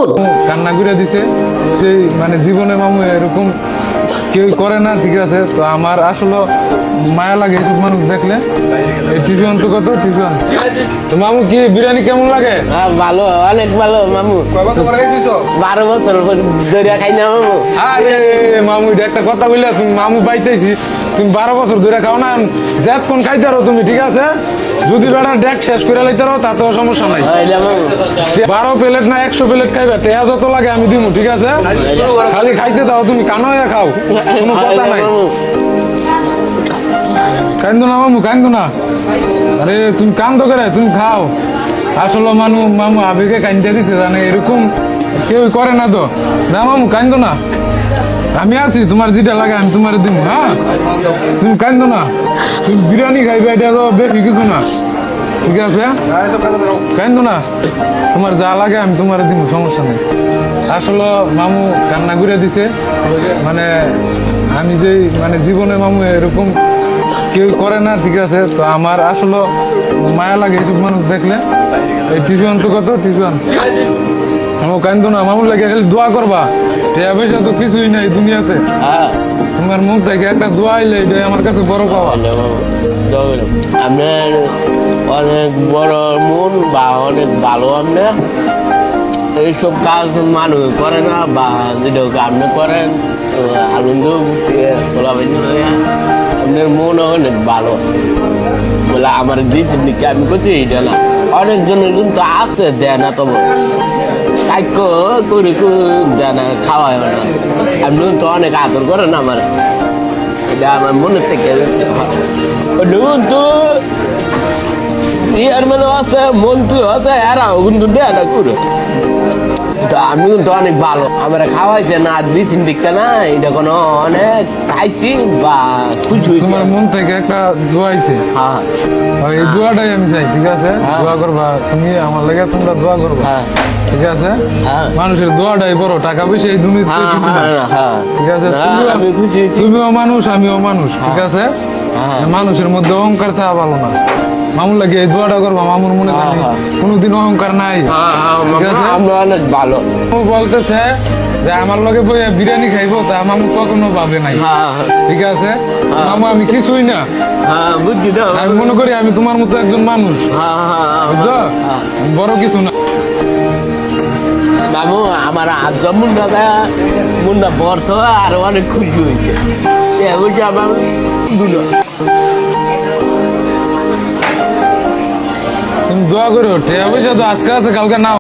দেখুন। কান্না করে দিছে, সেই মানে জীবনে মামু এরকম কেউ করে না, ঠিক আছে। তো আমার আসলে মায়া লাগে এসব মানুষ দেখলে। এই টিউশন তো কত টিউশন। তো মামু কি বিরিয়ানি কেমন লাগে? ভালো, অনেক ভালো মামু। 12 বছর ধরে খাই না মামু। আরে মামু, এটা একটা কথা বললে তুমি মামু পাইতেছি, তুমি 12 বছর ধরে খাও না, যতক্ষণ খাইতে পারো তুমি, ঠিক আছে। যদি বেড়া ডেক শেষ করে লাইতে পারো তাতেও সমস্যা নাই। 12 প্লেট না 100 প্লেট খাইবে, টেয়া যত লাগে আমি দিব, ঠিক আছে। খালি খাইতে দাও, তুমি কানো হয়ে খাও, কোনো কথা নাই। কান্দো না মামু, কান্দো না। আরে তুমি কান্দো করে, তুমি খাও। আসলে মামু আবেগে কান্দতে দিছে, জানে এরকম কেউ করে না তো। না মামু কান্দো না, আমি আছি, তোমার যেটা লাগে আমি তোমার দিব। হ্যাঁ, তুমি কান্দো না, তুমি বিরিয়ানি খাইবে, এটা তো বেশি কিছু না, ঠিক আছে। কান্দো না, তোমার যা লাগে আমি তোমার দিব, সমস্যা নেই। আসলে মামু কান্না করে দিছে, মানে আমি যে মানে জীবনে মামু এরকম কেউ করে না, ঠিক আছে। তো আমার আসলে মায়া লাগে এসব মানুষ দেখলে। এই টিউশন তো কত টিউশন। মামু কান্দো না, মামুর লাগে খালি দোয়া করবা, টাকা পয়সা তো কিছুই নাই দুনিয়াতে। তোমার মুখ থেকে একটা দোয়া আইলে এটাই আমার কাছে বড় পাওয়া। আপনার অনেক বড় মন বা অনেক ভালো। আপনার এইসব কাজ মানুষ করে না, বা যেটা আপনি করেন আনন্দ আপনার মন অনেক ভালো বলে আমার দিয়েছেন নাকি আমি করছি এটা না। অনেকজনের কিন্তু আছে দেয় না, তবে করে দেয় না, খাওয়ায় না। আপনি তো অনেক আদর করেন আমার, এটা আমার মনে থেকে তো ইয়ার মানে আছে মন্ত্রী আছে, এরাও কিন্তু দেয় না করে। তো আমি কিন্তু অনেক ভালো, আমরা খাওয়াইছে না দিচ্ছেন দিকটা না, এটা কোনো অনেক খাইছি বা খুশি হয়েছে। তোমার মন থেকে একটা দোয়া আইছে, হ্যাঁ এই দোয়াটাই আমি চাই, ঠিক আছে। দোয়া করবা তুমি আমার লাগে, তোমরা দোয়া করবা, ঠিক আছে। মানুষের দোয়াটাই বড়, টাকা পয়সা এই দুনিয়াতে কিছু না, ঠিক আছে। আমি খুশি, তুমিও মানুষ আমিও মানুষ, ঠিক আছে। মানুষের মধ্যে অহংকার থাকা ভালো না। মামুর লাগে এই দোয়াটা করবা, মামুর মনে জানি কোনোদিন অহংকার নাই, ঠিক আছে। আমরা অনেক ভালো। বলতেছে যে আমার লগে বইয়া বিরিয়ানি খাইবো, তা মামু কখনো ভাবে নাই, ঠিক আছে। মামু আমি কিছুই না, বুঝছি তো, আমি মনে করি আমি তোমার মতো একজন মানুষ, বুঝছো, বড় কিছু না। মামু আমার আজম মুন্ডা বর্ষ আর অনেক খুশি হয়েছে, বুঝছি আমার তুমি দোয়া করো, টাকা পয়সা তো আজকে আছে কালকে না।